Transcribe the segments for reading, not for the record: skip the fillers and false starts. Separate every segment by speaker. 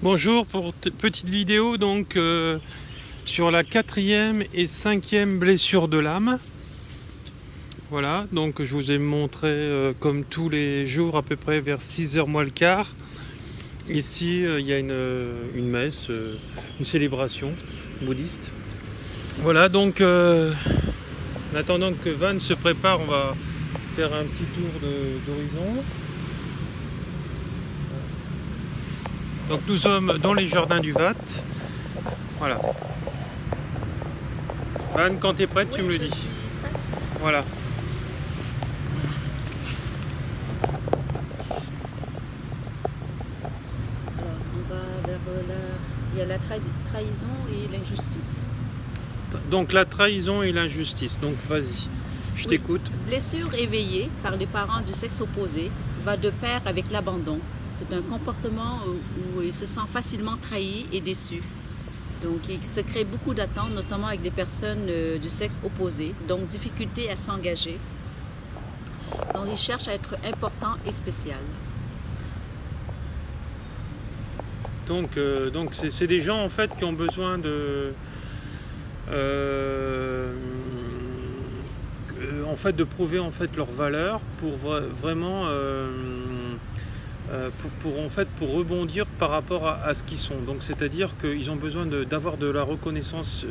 Speaker 1: Bonjour pour petite vidéo donc sur la 4e et 5e blessure de l'âme. Voilà, donc je vous ai montré comme tous les jours à peu près vers 6h moins le quart. Ici il y a une messe, une célébration bouddhiste. Voilà, donc en attendant que Van se prépare, on va faire un petit tour d'horizon. Donc nous sommes dans les jardins du Vat. Voilà. Van, quand tu es prête, tu me le dis. Voilà.
Speaker 2: Alors, on va vers il y a la trahison et l'injustice.
Speaker 1: Donc la trahison et l'injustice. Donc vas-y, je t'écoute.
Speaker 2: Blessure éveillée par les parents du sexe opposé va de pair avec l'abandon. C'est un comportement où il se sent facilement trahi et déçu. Donc, il se crée beaucoup d'attentes, notamment avec les personnes du sexe opposé, donc difficulté à s'engager. Donc, il cherche à être important et spécial.
Speaker 1: Donc c'est des gens en fait qui ont besoin de en fait de prouver en fait leur valeur pour vraiment pour rebondir par rapport à ce qu'ils sont. Donc c'est-à-dire qu'ils ont besoin d'avoir de la reconnaissance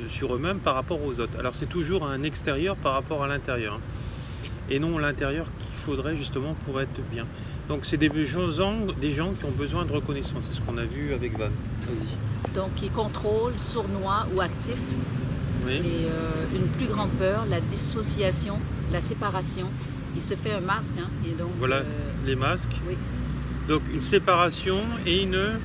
Speaker 1: sur eux-mêmes par rapport aux autres. Alors c'est toujours un extérieur par rapport à l'intérieur, et non l'intérieur qu'il faudrait justement pour être bien. Donc c'est des gens qui ont besoin de reconnaissance. C'est ce qu'on a vu avec Van. Vas-y.
Speaker 2: Donc il contrôle, sournois ou actif.
Speaker 1: Oui.
Speaker 2: Et une plus grande peur, la dissociation, la séparation. Il se fait un masque. Et donc,
Speaker 1: voilà les masques.
Speaker 2: Oui.
Speaker 1: Donc une séparation et une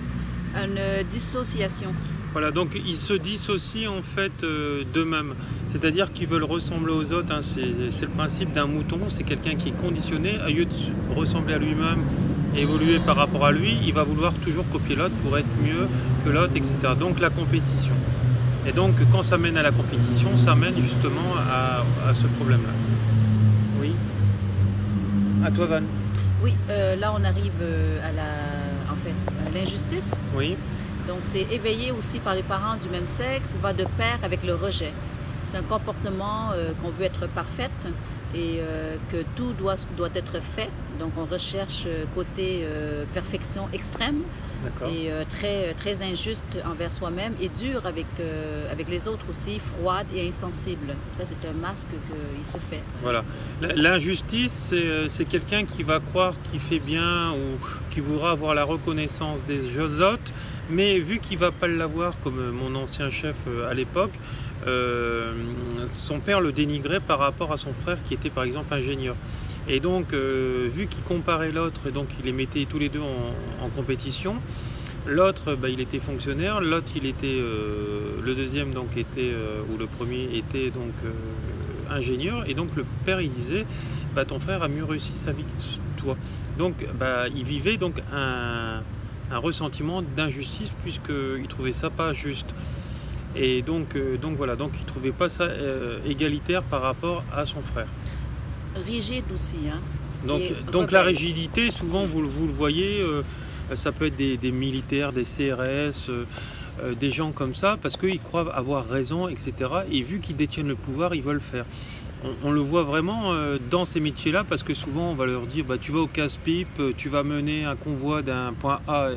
Speaker 2: dissociation.
Speaker 1: Voilà, donc ils se dissocient en fait d'eux-mêmes. C'est-à-dire qu'ils veulent ressembler aux autres. Hein. C'est le principe d'un mouton. C'est quelqu'un qui est conditionné. Au lieu de ressembler à lui-même et évoluer par rapport à lui, il va vouloir toujours copier l'autre pour être mieux que l'autre, etc. Donc la compétition. Et donc quand ça mène à la compétition, ça mène justement à ce problème-là. Oui. À toi, Van.
Speaker 2: Oui, là on arrive à l'injustice.
Speaker 1: Oui.
Speaker 2: Donc c'est éveillé aussi par les parents du même sexe, va de pair avec le rejet. C'est un comportement qu'on veut être parfaite et que tout doit être fait. Donc on recherche côté perfection extrême et très injuste envers soi-même et dur avec les autres aussi, froide et insensible. Ça c'est un masque qu'il se fait.
Speaker 1: Voilà. L'injustice, c'est quelqu'un qui va croire qu'il fait bien ou qui voudra avoir la reconnaissance des autres, mais vu qu'il ne va pas l'avoir comme mon ancien chef à l'époque, son père le dénigrait par rapport à son frère qui était par exemple ingénieur. Et donc vu qu'il comparait l'autre, et donc il les mettait tous les deux en compétition, l'autre il était fonctionnaire, l'autre il était le deuxième donc était ou le premier était donc ingénieur, et donc le père il disait ton frère a mieux réussi sa vie que toi. Donc il vivait donc un ressentiment d'injustice puisqu'il trouvait ça pas juste. Et donc voilà, donc il trouvait pas ça égalitaire par rapport à son frère.
Speaker 2: Rigide aussi, hein.
Speaker 1: Donc la rigidité, souvent vous le voyez, ça peut être des militaires, des CRS, des gens comme ça, parce qu'ils croient avoir raison, etc. Et vu qu'ils détiennent le pouvoir, ils veulent faire. On le voit vraiment dans ces métiers-là, parce que souvent on va leur dire tu vas au casse-pipe, tu vas mener un convoi d'un point A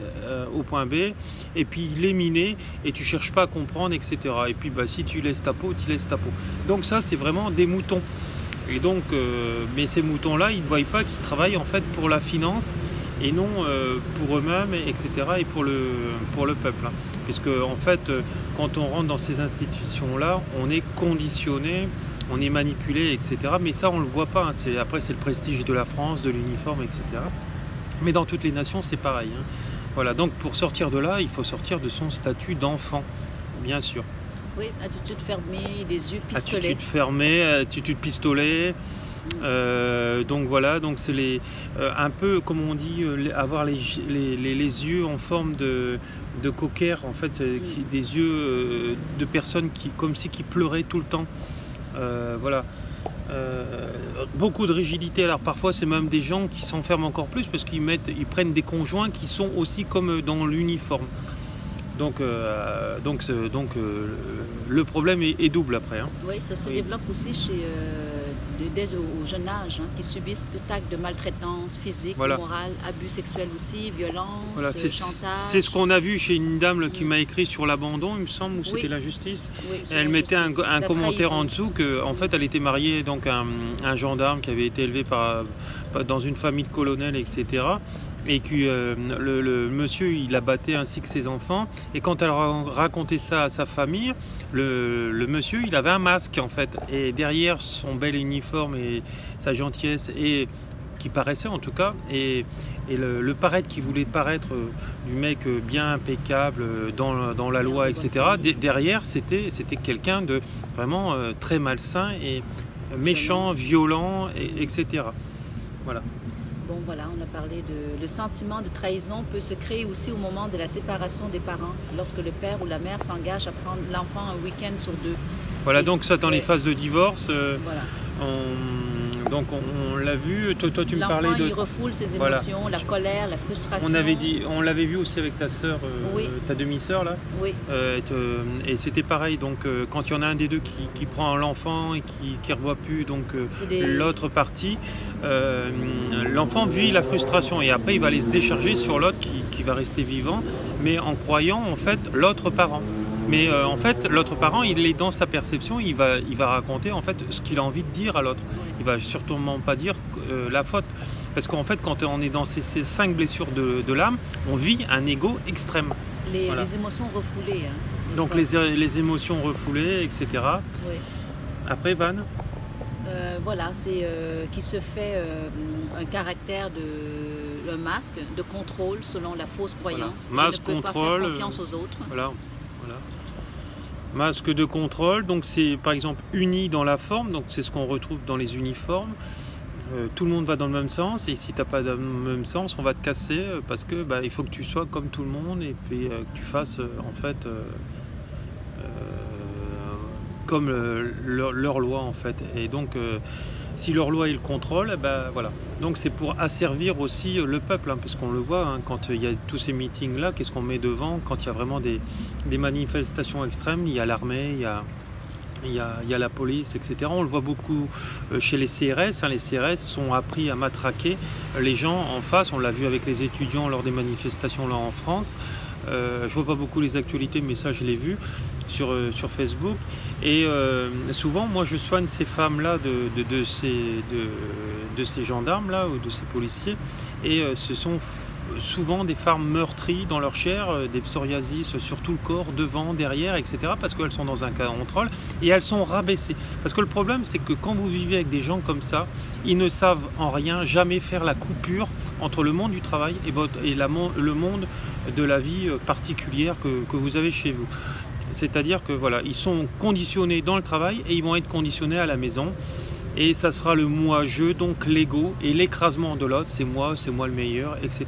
Speaker 1: au point B, et puis les miner, et tu cherches pas à comprendre, etc. Et puis si tu laisses ta peau, tu laisses ta peau. Donc ça c'est vraiment des moutons. Et donc, mais ces moutons-là, ils ne voient pas qu'ils travaillent en fait pour la finance et non pour eux-mêmes, etc. et pour le peuple. Hein. Puisque en fait, quand on rentre dans ces institutions-là, on est conditionné, on est manipulé, etc. Mais ça, on ne le voit pas. Hein. Après, c'est le prestige de la France, de l'uniforme, etc. Mais dans toutes les nations, c'est pareil. Hein. Voilà. Donc, pour sortir de là, il faut sortir de son statut d'enfant, bien sûr.
Speaker 2: Oui, attitude fermée, les yeux pistolets.
Speaker 1: Attitude fermée, attitude pistolet. Donc voilà, donc c'est un peu comme on dit, avoir les yeux en forme de cocker, en fait, des yeux de personnes qui pleuraient tout le temps. Voilà. beaucoup de rigidité. Alors parfois c'est même des gens qui s'enferment encore plus parce qu'ils prennent des conjoints qui sont aussi comme dans l'uniforme. Donc le problème est double après. Hein.
Speaker 2: Oui, ça se développe aussi dès au jeune âge, hein, qui subissent tout acte de maltraitance physique, morale, abus sexuels aussi, violence, chantage.
Speaker 1: C'est ce qu'on a vu chez une dame qui m'a écrit sur l'abandon, il me semble, ou c'était l'injustice.
Speaker 2: Oui,
Speaker 1: elle mettait un commentaire en dessous qu'en fait elle était mariée donc à un gendarme qui avait été élevé dans une famille de colonels, etc. Et que le monsieur il la battait ainsi que ses enfants, et quand elle racontait ça à sa famille, le monsieur il avait un masque en fait, et derrière son bel uniforme et sa gentillesse, et qui paraissait en tout cas, et le paraître qui voulait paraître du mec bien impeccable dans la loi, etc. Derrière c'était quelqu'un de vraiment très malsain et méchant, violent, etc. Voilà.
Speaker 2: Bon, voilà, on a parlé le sentiment de trahison peut se créer aussi au moment de la séparation des parents, lorsque le père ou la mère s'engage à prendre l'enfant un week-end sur 2.
Speaker 1: Voilà, donc ça dans les phases de divorce,
Speaker 2: voilà.
Speaker 1: Donc on l'a vu, toi tu me parlais de...
Speaker 2: L'enfant il refoule ses émotions, la colère, la frustration.
Speaker 1: On l'avait vu aussi avec ta sœur, ta demi-sœur là.
Speaker 2: Oui.
Speaker 1: Et c'était pareil, donc quand il y en a un des deux qui prend l'enfant et qui ne revoit plus donc l'autre partie, l'enfant vit la frustration et après il va aller se décharger sur l'autre qui va rester vivant, mais en croyant en fait l'autre parent. Mais en fait, l'autre parent, il est dans sa perception, il va raconter en fait ce qu'il a envie de dire à l'autre. Il va sûrement pas dire la faute. Parce qu'en fait, quand on est dans ces 5 blessures de l'âme, on vit un ego extrême.
Speaker 2: Les émotions refoulées. Hein,
Speaker 1: donc les émotions refoulées, etc.
Speaker 2: Oui.
Speaker 1: Après, Van
Speaker 2: voilà, c'est qui se fait un caractère un masque de contrôle selon la fausse croyance.
Speaker 1: Voilà. Masque,
Speaker 2: je ne peux
Speaker 1: contrôle,
Speaker 2: pas faire confiance aux autres.
Speaker 1: Voilà. Masque de contrôle, donc c'est par exemple uni dans la forme, donc c'est ce qu'on retrouve dans les uniformes. Tout le monde va dans le même sens, et si tu n'as pas dans le même sens, on va te casser parce que il faut que tu sois comme tout le monde et puis que tu fasses en fait comme leur loi en fait. Et donc si leur loi est le contrôle, voilà. Donc c'est pour asservir aussi le peuple, hein, parce qu'on le voit, hein, quand il y a tous ces meetings-là, qu'est-ce qu'on met devant quand il y a vraiment des manifestations extrêmes, il y a l'armée, il y a la police, etc. On le voit beaucoup chez les CRS. Hein, les CRS sont appris à matraquer les gens en face. On l'a vu avec les étudiants lors des manifestations là en France. Je vois pas beaucoup les actualités, mais ça je l'ai vu sur Facebook. Et souvent, moi je soigne ces femmes-là de ces gendarmes-là ou de ces policiers. Et ce sont souvent des femmes meurtries dans leur chair, des psoriasis sur tout le corps, devant, derrière, etc. parce qu'elles sont dans un cas de contrôle et elles sont rabaissées. Parce que le problème, c'est que quand vous vivez avec des gens comme ça, ils ne savent en rien jamais faire la coupure entre le monde du travail et le monde de la vie particulière que vous avez chez vous. C'est-à-dire que voilà, ils sont conditionnés dans le travail et ils vont être conditionnés à la maison. Et ça sera le moi-je, donc l'ego et l'écrasement de l'autre, c'est moi le meilleur, etc.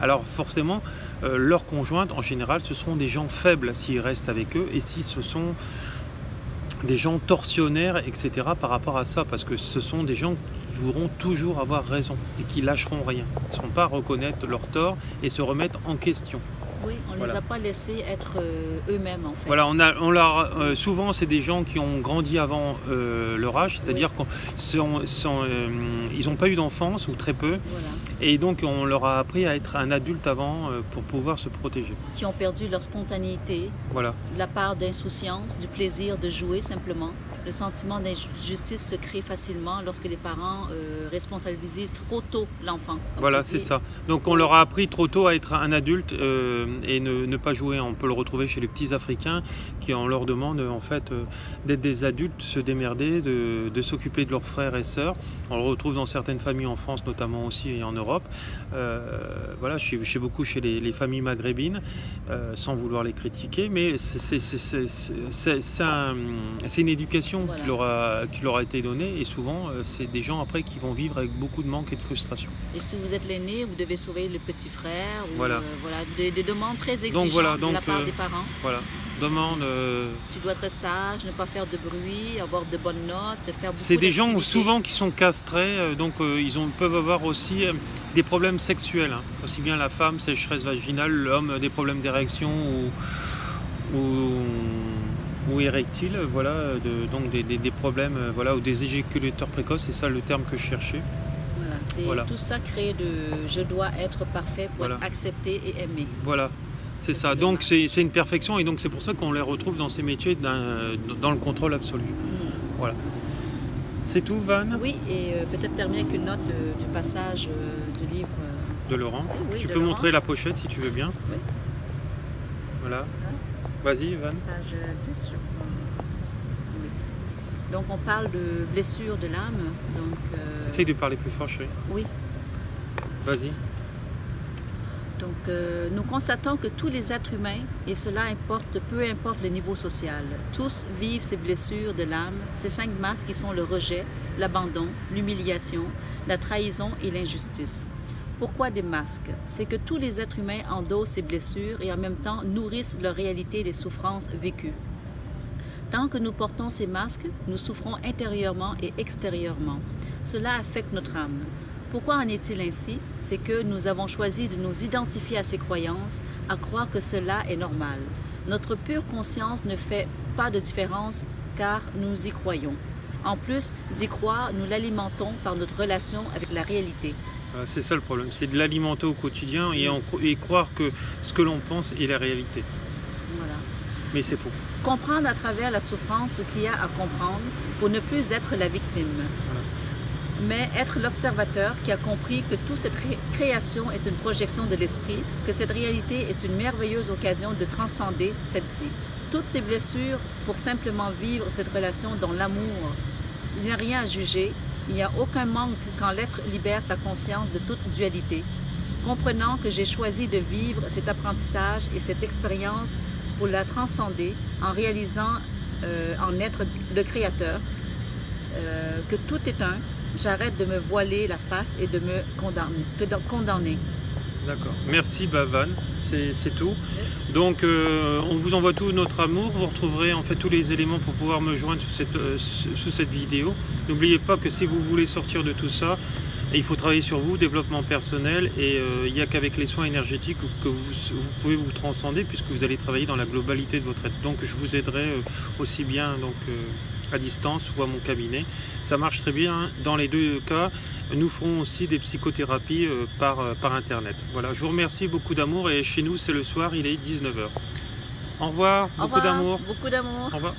Speaker 1: Alors forcément, leurs conjointes, en général, ce seront des gens faibles s'ils restent avec eux, et si ce sont des gens tortionnaires, etc. par rapport à ça, parce que ce sont des gens qui voudront toujours avoir raison et qui lâcheront rien. Ils ne sauront pas reconnaître leur tort et se remettre en question.
Speaker 2: Oui, on ne les a pas laissés être eux-mêmes en fait.
Speaker 1: Voilà, souvent c'est des gens qui ont grandi avant leur âge, c'est-à-dire qu'ils n'ont pas eu d'enfance ou très peu,
Speaker 2: voilà.
Speaker 1: Et donc on leur a appris à être un adulte avant pour pouvoir se protéger.
Speaker 2: Qui ont perdu leur spontanéité,
Speaker 1: voilà.
Speaker 2: La part d'insouciance, du plaisir de jouer simplement. Le sentiment d'injustice se crée facilement lorsque les parents responsabilisent trop tôt l'enfant.
Speaker 1: Voilà, c'est ça. Donc on leur a appris trop tôt à être un adulte et ne pas jouer. On peut le retrouver chez les petits Africains qui on leur demande en fait d'être des adultes, de se démerder, de s'occuper de leurs frères et sœurs. On le retrouve dans certaines familles en France notamment aussi et en Europe. Voilà, chez les familles maghrébines, sans vouloir les critiquer, mais c'est une éducation mission qui leur a été donnée, et souvent c'est des gens après qui vont vivre avec beaucoup de manque et de frustration.
Speaker 2: Et si vous êtes l'aîné, vous devez surveiller le petit frère, ou,
Speaker 1: voilà.
Speaker 2: Des demandes très exigeantes de la part des parents.
Speaker 1: Voilà. Demande.
Speaker 2: Tu dois être sage, ne pas faire de bruit, avoir de bonnes notes, faire beaucoup
Speaker 1: C'est des gens
Speaker 2: d'activités.
Speaker 1: souvent qui sont castrés, donc peuvent avoir aussi des problèmes sexuels, hein. Aussi bien la femme, sécheresse vaginale, l'homme, des problèmes d'érection ou érectile, voilà, donc des problèmes, voilà, ou des éjaculateurs précoces, c'est ça le terme que je cherchais.
Speaker 2: Voilà, tout ça crée je dois être parfait pour être accepté et aimé.
Speaker 1: Voilà. C'est ça, donc c'est une perfection, et donc c'est pour ça qu'on les retrouve dans ces métiers dans le contrôle absolu. Voilà. C'est tout, Van?
Speaker 2: Oui, et peut-être terminer avec une note du passage du livre
Speaker 1: de Laurent.
Speaker 2: Oui,
Speaker 1: tu peux montrer la pochette si tu veux bien.
Speaker 2: Oui.
Speaker 1: Voilà. Vas-y, Van.
Speaker 2: Page 10, je crois. Oui. Donc on parle de blessure de l'âme.
Speaker 1: Essaye de parler plus fort, chérie.
Speaker 2: Oui.
Speaker 1: Vas-y.
Speaker 2: Donc, nous constatons que tous les êtres humains, et cela importe, peu importe le niveau social, tous vivent ces blessures de l'âme, ces 5 masques qui sont le rejet, l'abandon, l'humiliation, la trahison et l'injustice. Pourquoi des masques? C'est que tous les êtres humains endossent ces blessures et en même temps nourrissent leur réalité des souffrances vécues. Tant que nous portons ces masques, nous souffrons intérieurement et extérieurement. Cela affecte notre âme. Pourquoi en est-il ainsi? C'est que nous avons choisi de nous identifier à ces croyances, à croire que cela est normal. Notre pure conscience ne fait pas de différence car nous y croyons. En plus d'y croire, nous l'alimentons par notre relation avec la réalité.
Speaker 1: C'est ça le problème, c'est de l'alimenter au quotidien et croire que ce que l'on pense est la réalité.
Speaker 2: Voilà.
Speaker 1: Mais c'est faux.
Speaker 2: Comprendre à travers la souffrance ce qu'il y a à comprendre pour ne plus être la victime. Voilà. Mais être l'observateur qui a compris que toute cette création est une projection de l'esprit, que cette réalité est une merveilleuse occasion de transcender celle-ci. Toutes ces blessures pour simplement vivre cette relation dans l'amour. Il n'y a rien à juger, il n'y a aucun manque quand l'être libère sa conscience de toute dualité. Comprenant que j'ai choisi de vivre cet apprentissage et cette expérience pour la transcender en réalisant en être le créateur, que tout est un. J'arrête de me voiler la face et de me condamner. D'accord.
Speaker 1: Merci, Van. C'est tout. Donc, on vous envoie tout notre amour. Vous retrouverez en fait tous les éléments pour pouvoir me joindre sous cette vidéo. N'oubliez pas que si vous voulez sortir de tout ça, il faut travailler sur vous, développement personnel, et il n'y a qu'avec les soins énergétiques que vous pouvez vous transcender, puisque vous allez travailler dans la globalité de votre être. Donc, je vous aiderai aussi bien à distance ou à mon cabinet. Ça marche très bien dans les deux cas. Nous ferons aussi des psychothérapies par internet. Voilà, je vous remercie, beaucoup d'amour, et chez nous c'est le soir, il est 19h. Au revoir, beaucoup d'amour.
Speaker 2: Beaucoup d'amour.
Speaker 1: Au revoir.